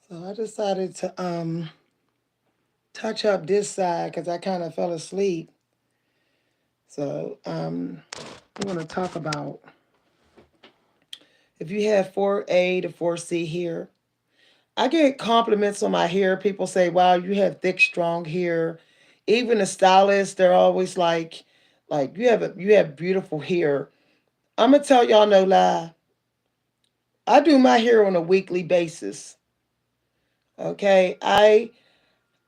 So I decided to touch up this side because I kind of fell asleep. So we're going to talk about if you have 4A to 4C here. I get compliments on my hair. People say, "Wow, you have thick, strong hair." Even the stylists, they're always like you have beautiful hair. I'm gonna tell y'all no lie. I do my hair on a weekly basis. Okay, I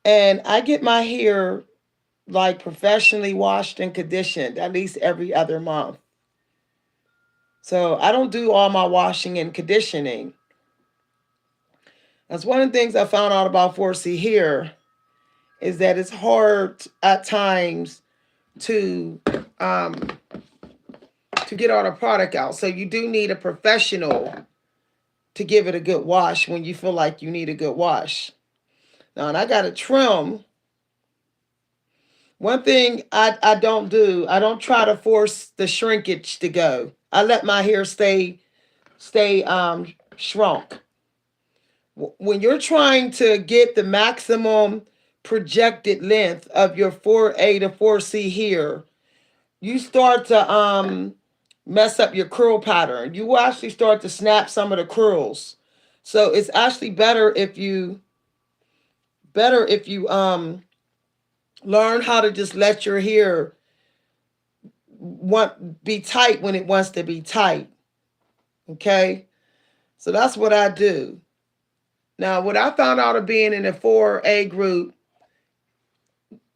get my hair like professionally washed and conditioned at least every other month. So I don't do all my washing and conditioning. That's one of the things I found out about 4C hair is that it's hard at times to um, to get all the product out. So you do need a professional to give it a good wash when you feel like you need a good wash. Now, and I got to trim. One thing I don't do, I don't try to force the shrinkage to go. I let my hair stay shrunk. When you're trying to get the maximum projected length of your 4A to 4C hair, you start to mess up your curl pattern. You will actually start to snap some of the curls. So it's actually better if you learn how to just let your hair be tight when it wants to be tight. Okay? So that's what I do. Now, what I found out of being in the 4A group,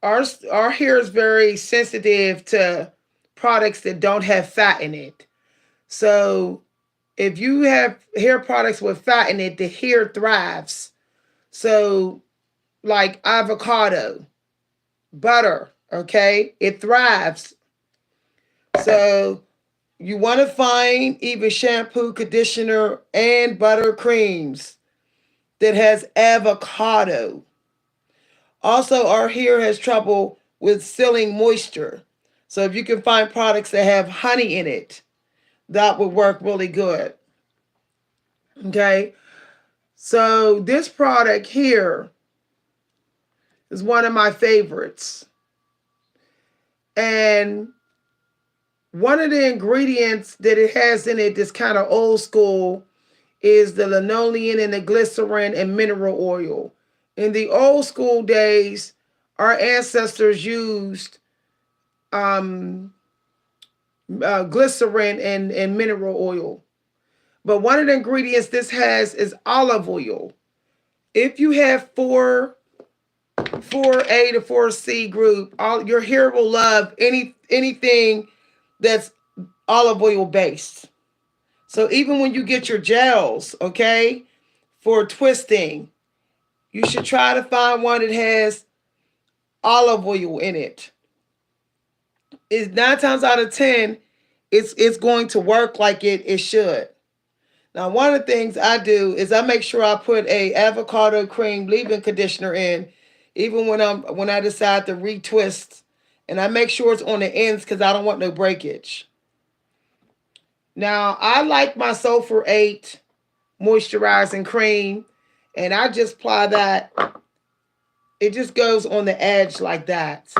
our hair is very sensitive to products that don't have fat in it. So if you have hair products with fat in it, the hair thrives. So like avocado, butter, okay? It thrives. So you want to find even shampoo, conditioner, and butter creams that has avocado. Also, our hair has trouble with sealing moisture. So if you can find products that have honey in it, that would work really good. Okay. So this product here is one of my favorites. And one of the ingredients that it has in it that's kind of old school is the linoleum and the glycerin and mineral oil. In the old school days, our ancestors used um, glycerin and mineral oil. But one of the ingredients this has is olive oil. If you have 4A to 4C group, all your hair will love anything that's olive oil based. So even when you get your gels, okay, for twisting, you should try to find one that has olive oil in it. It's 9 times out of 10, it's going to work like it should. Now, one of the things I do is I make sure I put a avocado cream leave-in conditioner in, even when I decide to retwist, and I make sure it's on the ends because I don't want no breakage. Now, I like my Sulfur 8 moisturizing cream, and I just apply that. It just goes on the edge like that,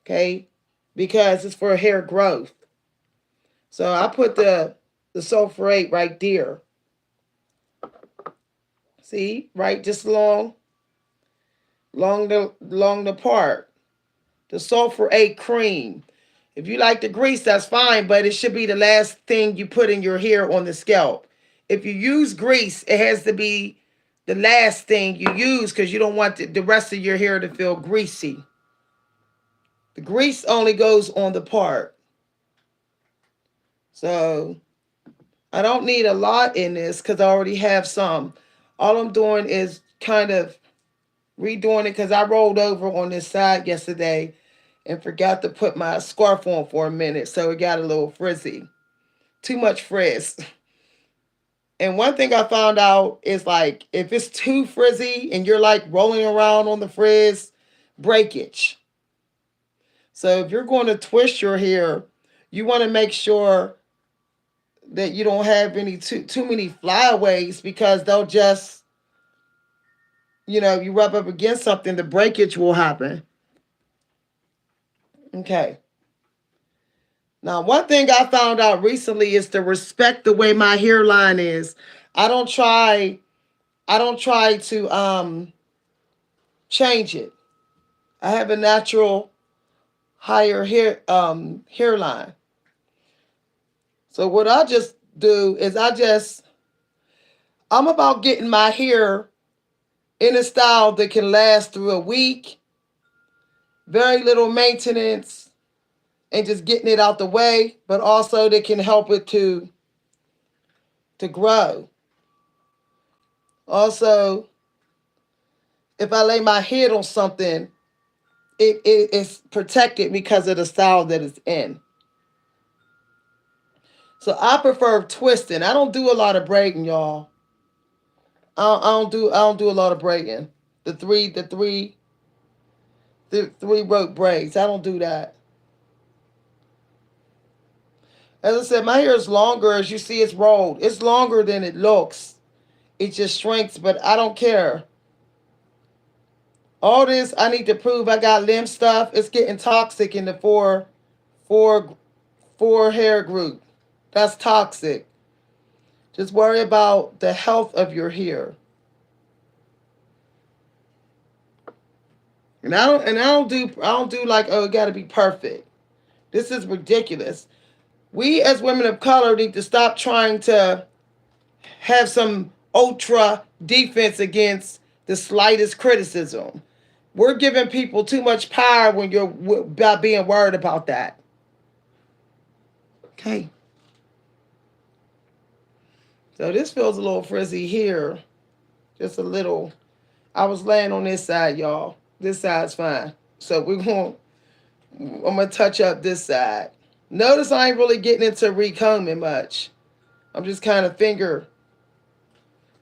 okay? Because it's for hair growth. So I put the Sulfur 8 right there. See, right, just along the part. The Sulfur 8 cream. If you like the grease, that's fine, but it should be the last thing you put in your hair on the scalp. If you use grease, it has to be the last thing you use because you don't want the rest of your hair to feel greasy. The grease only goes on the part. So I don't need a lot in this because I already have some. All I'm doing is kind of redoing it because I rolled over on this side yesterday and forgot to put my scarf on for a minute, so it got a little frizzy. Too much frizz. And one thing I found out is like if it's too frizzy and you're like rolling around on the frizz, breakage. So if you're going to twist your hair, you want to make sure that you don't have any too many flyaways because they'll just you rub up against something, the breakage will happen. Okay. Now, one thing I found out recently is to respect the way my hairline is. I don't try I don't try to change it. I have a natural higher hairline. So what I just do is I'm about getting my hair in a style that can last through a week, very little maintenance, and just getting it out the way, but also that can help it to grow. Also, if I lay my head on something, it's protected because of the style that it's in. So I prefer twisting. I don't do a lot of braiding, y'all. I don't do a lot of braiding. The three rope braids. I don't do that. As I said, my hair is longer. As you see, it's rolled. It's longer than it looks. It just shrinks, but I don't care. All this, I need to prove I got limb stuff. It's getting toxic in the four, four hair group. That's toxic. Just worry about the health of your hair. And I don't do like, oh, it gotta be perfect. This is ridiculous. We as women of color need to stop trying to have some ultra defense against the slightest criticism. We're giving people too much power when you're about being worried about that. Okay. So this feels a little frizzy here. Just a little. I was laying on this side, y'all. This side's fine. So I'm gonna touch up this side. Notice I ain't really getting into recombing much. I'm just kind of finger.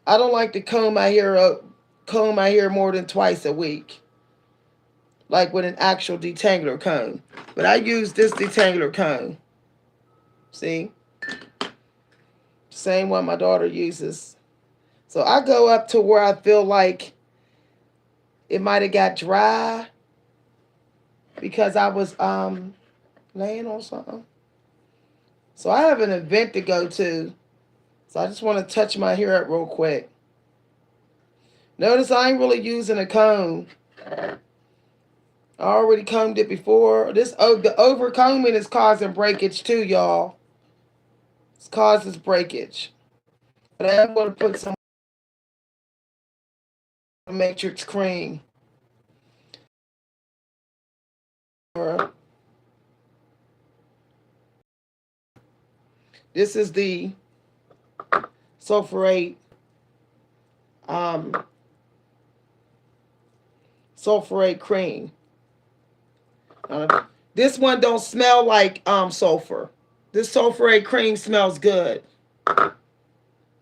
I don't like to comb my hair more than twice a week, like with an actual detangler comb. But I use this detangler comb. See? Same one my daughter uses. So I go up to where I feel like it might have got dry because I was laying on something. So I have an event to go to. So I just want to touch my hair up real quick. Notice I ain't really using a comb. I already combed it before. The over combing is causing breakage too, y'all. It causes breakage. But I am going to put some matrix cream. This is the sulfurate um, sulfurate cream. This one don't smell like sulfur. This sulfurate cream smells good.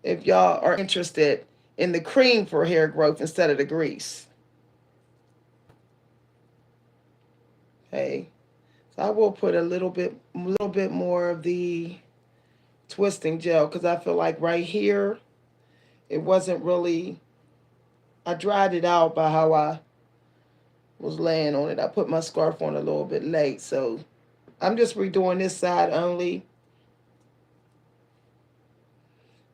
If y'all are interested in the cream for hair growth instead of the grease. Okay. So I will put a little bit more of the twisting gel because I feel like right here it wasn't really. I dried it out by how I was laying on it. I put my scarf on a little bit late, so I'm just redoing this side only.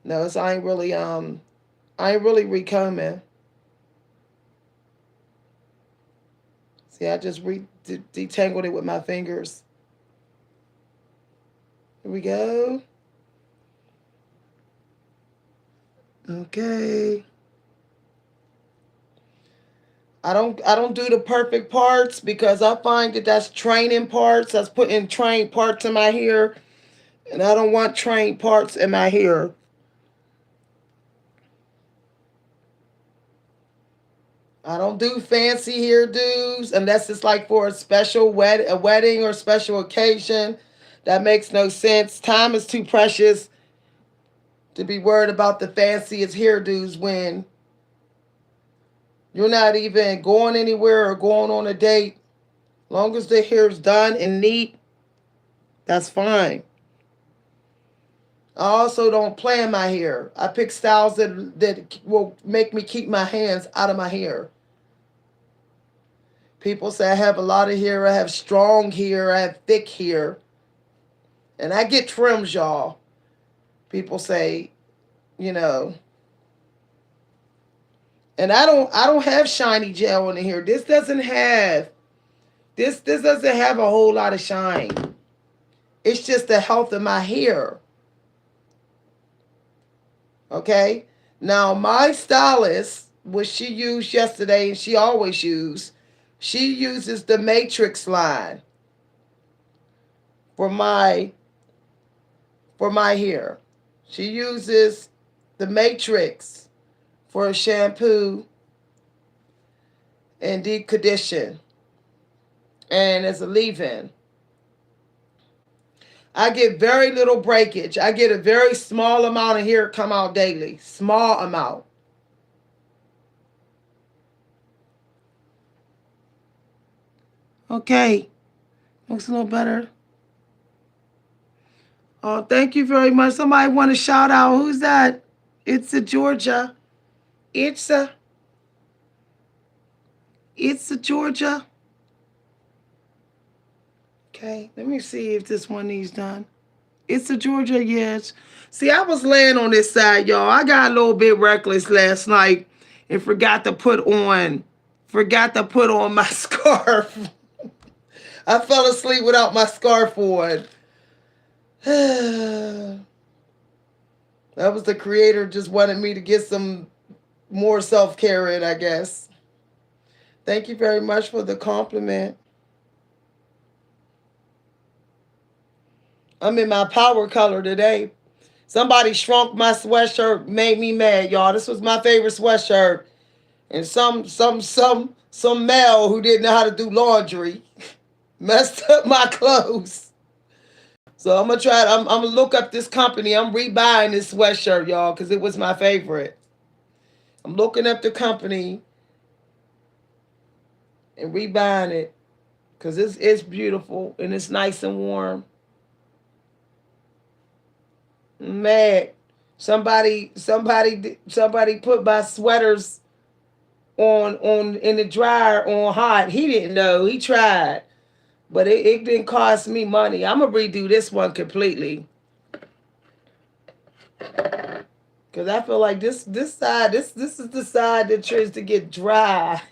No, so I ain't really recombing. See, I just detangled it with my fingers. Here we go. Okay. I don't do the perfect parts because I find that that's training parts. That's putting trained parts in my hair, and I don't want trained parts in my hair. I don't do fancy hairdos unless it's like for a wedding or special occasion. That makes no sense. Time is too precious to be worried about the fanciest hairdos when you're not even going anywhere or going on a date. Long as the hair's done and neat, that's fine. I also don't plan my hair. I pick styles that will make me keep my hands out of my hair. People say I have a lot of hair, I have strong hair, I have thick hair. And I get trims, y'all. People say, you know, and I don't have shiny gel in here. This doesn't have a whole lot of shine. It's just the health of my hair. Okay? Now my stylist, what she used yesterday and she always she uses the Matrix line for my hair. She uses the Matrix for shampoo and deep condition and as a leave-in. I get very little breakage. I get a very small amount of hair come out daily. Small amount. Okay. Looks a little better. Oh, thank you very much. Somebody want to shout out. Who's that? It's a Georgia. It's a Georgia. Okay. Let me see if this one needs done. It's a Georgia, yes. See, I was laying on this side, y'all. I got a little bit reckless last night and forgot to put on my scarf. I fell asleep without my scarf on. That was the creator just wanted me to get some more self-care in, I guess. Thank you very much for the compliment. I'm in my power color today. Somebody shrunk my sweatshirt, made me mad, y'all. This was my favorite sweatshirt. And some male who didn't know how to do laundry messed up my clothes. So I'm gonna try. I'm gonna look up this company. I'm rebuying this sweatshirt, y'all, because it was my favorite. I'm looking up the company and rebuying it because it's beautiful and it's nice and warm. Mad. Somebody put my sweaters on in the dryer on hot. He didn't know. He tried, but it didn't cost me money. I'm gonna redo this one completely because I feel like this side this is the side that tries to get dry.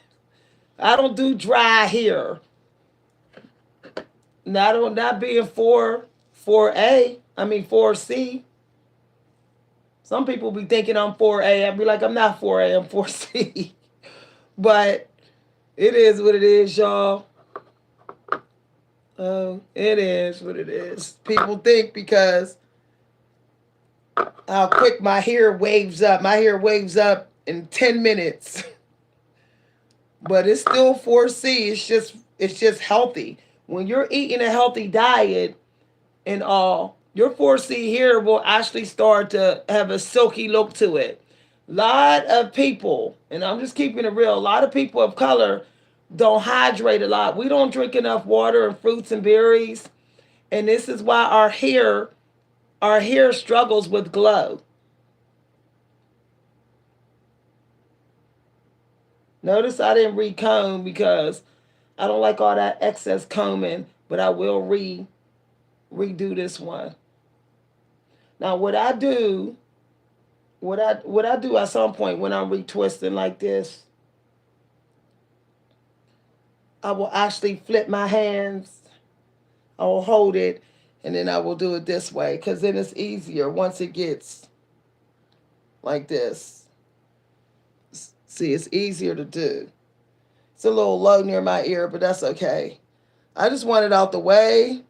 I don't do dry here. Not being 4A. I mean 4C. Some people be thinking I'm 4A. I'd be like, I'm not 4A, I'm 4C. But it is what it is, y'all. It is what it is. People think because how quick my hair waves up. My hair waves up in 10 minutes. But it's still 4C. It's just healthy. When you're eating a healthy diet and all, your 4C hair will actually start to have a silky look to it. A lot of people, and I'm just keeping it real, a lot of people of color don't hydrate a lot. We don't drink enough water and fruits and berries. And this is why our hair struggles with glow. Notice I didn't recomb because I don't like all that excess combing, but I will redo this one. Now what I do at some point when I'm retwisting like this, I will actually flip my hands. I will hold it and then I will do it this way because then it's easier once it gets like this. See, it's easier to do. It's a little low near my ear, but that's okay. I just want it out the way.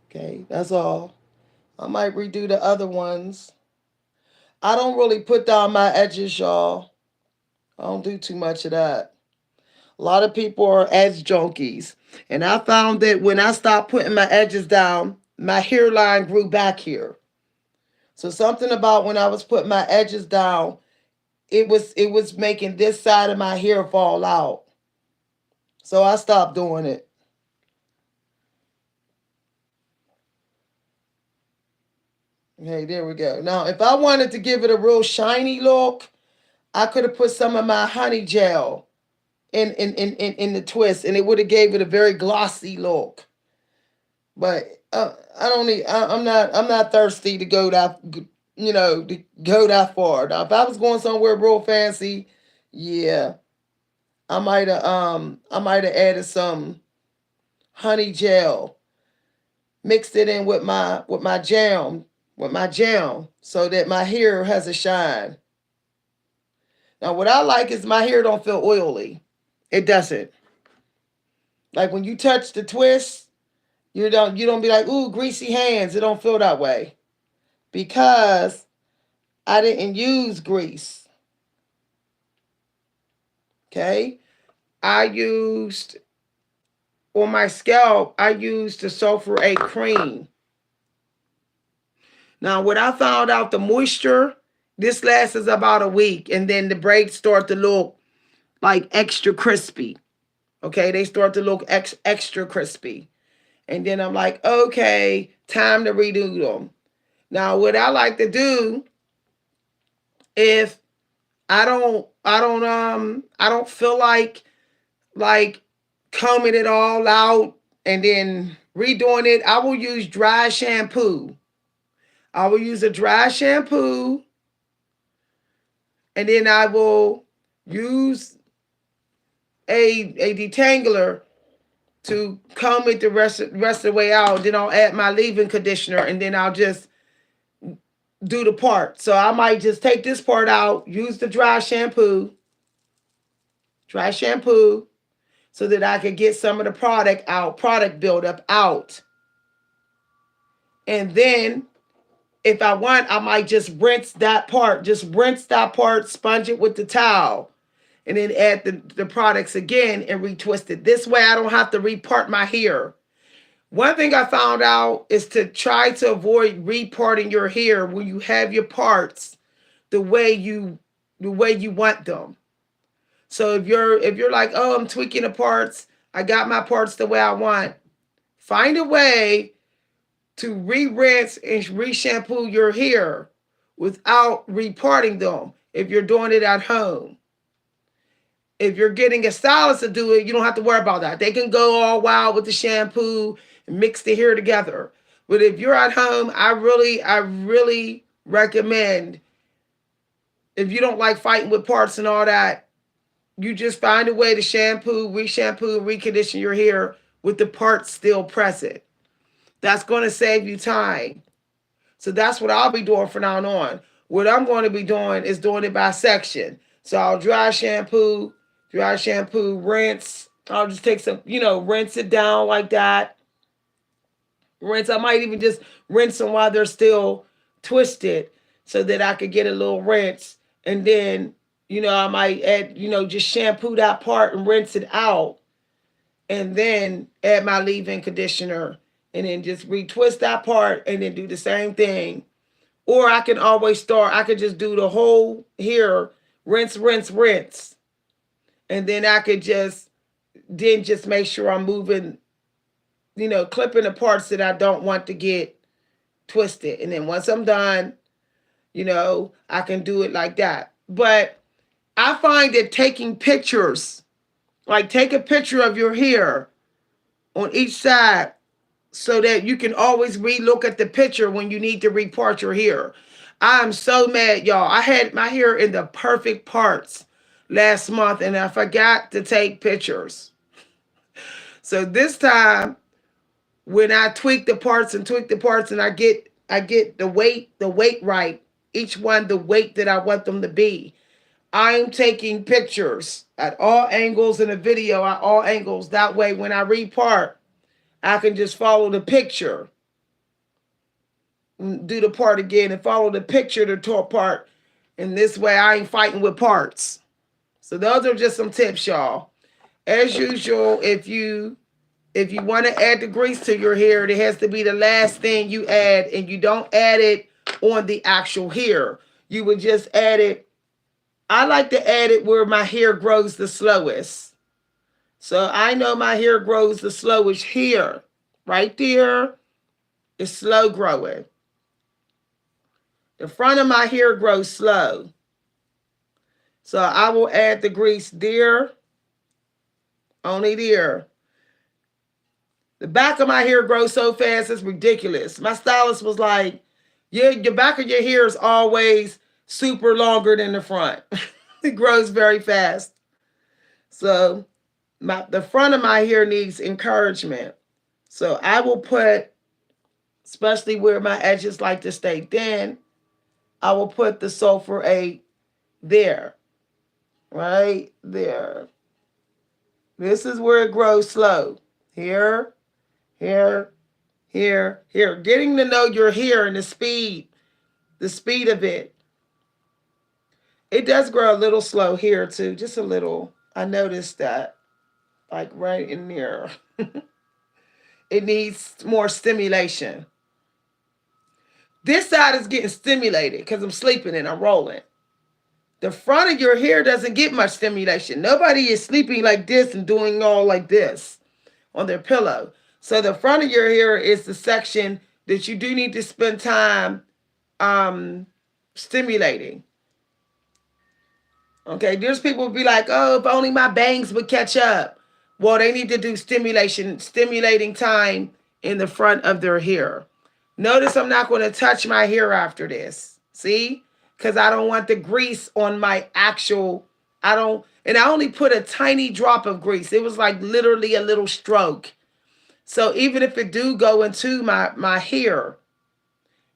Okay, that's all. I might redo the other ones. I don't really put down my edges, y'all. I don't do too much of that. A lot of people are edge junkies. And I found that when I stopped putting my edges down, my hairline grew back here. So something about when I was putting my edges down, it was making this side of my hair fall out. So I stopped doing it. Okay, there we go. Now, if I wanted to give it a real shiny look, I could have put some of my honey gel in the twist, and it would have gave it a very glossy look. But I don't need. I'm not thirsty to go that. To go that far. Now, if I was going somewhere real fancy, yeah, I might have added some honey gel, mixed it in with my jam, so that my hair has a shine. Now, what I like is my hair don't feel oily. It doesn't. Like when you touch the twist, you don't be like, ooh, greasy hands. It don't feel that way because I didn't use grease. Okay, I used on my scalp. I used the sulfur 8 cream. Now, when I found out the moisture, this lasts about a week, and then the braids start to look like extra crispy. Okay, they start to look extra crispy. And then I'm like, okay, time to redo them. Now, what I like to do, if I don't feel like combing it all out and then redoing it, I will use dry shampoo. I will use a dry shampoo, and then I will use a detangler to comb it the rest of the way out. Then I'll add my leave-in conditioner, and then I'll just do the part. So I might just take this part out, use the dry shampoo, so that I could get some of the product buildup out. And then if I want, I might just rinse that part, sponge it with the towel, and then add the products again and retwist it. This way I don't have to repart my hair. One thing I found out is to try to avoid reparting your hair when you have your parts the way you want them. So if you're like, oh, I'm tweaking the parts, I got my parts the way I want, find a way to re-rinse and re-shampoo your hair without reparting them if you're doing it at home. If you're getting a stylist to do it, you don't have to worry about that. They can go all wild with the shampoo and mix the hair together. But if you're at home, I really recommend, if you don't like fighting with parts and all that, you just find a way to shampoo, re-shampoo, recondition your hair with the parts still present. That's going to save you time. So that's what I'll be doing from now on. What I'm going to be doing is doing it by section. So I'll dry shampoo, rinse. I'll just take some, rinse it down like that. Rinse. I might even just rinse them while they're still twisted so that I could get a little rinse. And then, I might add, just shampoo that part and rinse it out. And then add my leave-in conditioner and then just retwist that part and then do the same thing. Or I could just do the whole hair, rinse, rinse, rinse. And then I could just make sure I'm moving, clipping the parts that I don't want to get twisted. And then once I'm done, I can do it like that. But I find that taking pictures, like take a picture of your hair on each side so that you can always relook at the picture when you need to repart your hair. I'm so mad, y'all. I had my hair in the perfect parts last month and I forgot to take pictures. So this time when I tweak the parts and I get the weight right, each one the weight that I want them to be. I'm taking pictures at all angles in the video at all angles. That way when I repart, I can just follow the picture, do the part again and follow the picture to top part. And this way I ain't fighting with parts. So those are just some tips, y'all. As usual, if you want to add the grease to your hair, it has to be the last thing you add, and you don't add it on the actual hair. You would just add it. I like to add it where my hair grows the slowest. So I know my hair grows the slowest here. Right there is slow growing. The front of my hair grows slow. So I will add the grease there, only there. The back of my hair grows so fast, it's ridiculous. My stylist was like, yeah, your back of your hair is always super longer than the front. It grows very fast. So the front of my hair needs encouragement. So I will put, especially where my edges like to stay thin, I will put the sulfur 8 there, right there. This is where it grows slow. Here, here, here, here. Getting to know your hair and the speed of it. It does grow a little slow here too, just a little. I noticed that, like right in there. It needs more stimulation. This side is getting stimulated because I'm sleeping and I'm rolling. The front of your hair doesn't get much stimulation. Nobody is sleeping like this and doing all like this on their pillow. So the front of your hair is the section that you do need to spend time stimulating. Okay, there's people who be like, oh, if only my bangs would catch up. Well, they need to do stimulating time in the front of their hair. Notice I'm not going to touch my hair after this. See? Because I don't want the grease on my actual, and I only put a tiny drop of grease. It was like literally a little stroke. So even if it do go into my hair,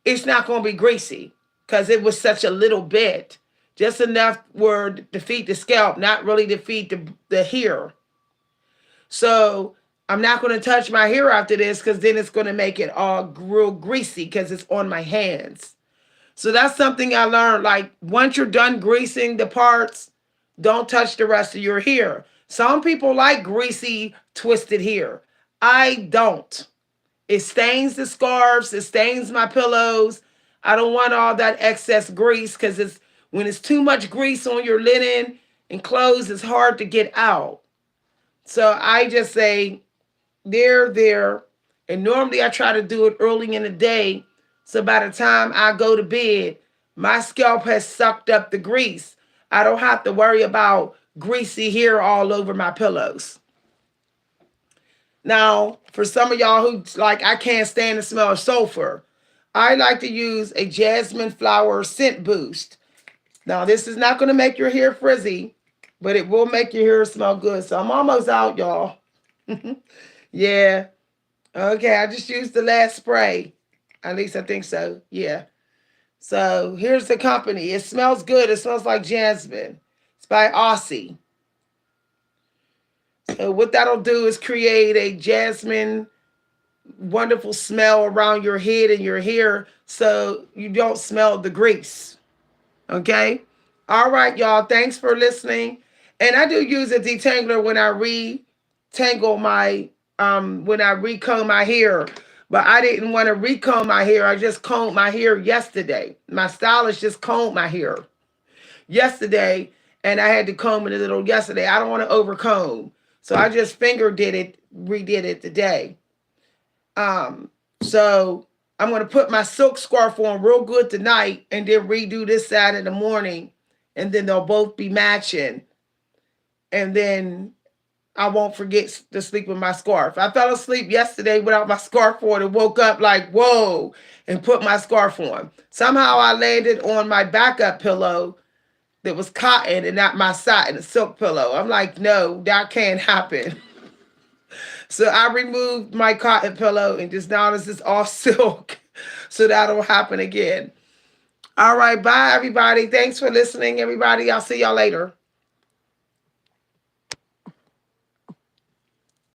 it's not going to be greasy because it was such a little bit. Just enough where to feed the scalp, not really to feed the hair. So I'm not going to touch my hair after this because then it's going to make it all real greasy because it's on my hands. So that's something I learned. Like once you're done greasing the parts, don't touch the rest of your hair. Some people like greasy, twisted hair. I don't. It stains the scarves. It stains my pillows. I don't want all that excess grease because when it's too much grease on your linen and clothes, it's hard to get out. So I just say, there. And normally I try to do it early in the day. So by the time I go to bed, my scalp has sucked up the grease. I don't have to worry about greasy hair all over my pillows. Now, for some of y'all who like, I can't stand the smell of sulfur, I like to use a jasmine flower scent boost. Now, this is not going to make your hair frizzy, but it will make your hair smell good. So I'm almost out, y'all. Yeah. Okay, I just used the last spray. At least I think so. Yeah. So here's the company. It smells good. It smells like jasmine. It's by Aussie. So what that'll do is create a jasmine, wonderful smell around your head and your hair so you don't smell the grease. Okay? All right, y'all. Thanks for listening. And I do use a detangler when I retangle when I recomb my hair. But I didn't want to recomb my hair. I just combed my hair yesterday. My stylist just combed my hair yesterday, and I had to comb it a little yesterday. I don't want to overcomb. So I just redid it today. So I'm going to put my silk scarf on real good tonight and then redo this side in the morning. And then they'll both be matching. And then I won't forget to sleep with my scarf. I fell asleep yesterday without my scarf on and woke up like, whoa, and put my scarf on. Somehow I landed on my backup pillow that was cotton and not my satin silk pillow. I'm like, no, that can't happen. So I removed my cotton pillow and just now this is all silk. So that'll happen again. All right, bye everybody. Thanks for listening, everybody. I'll see y'all later.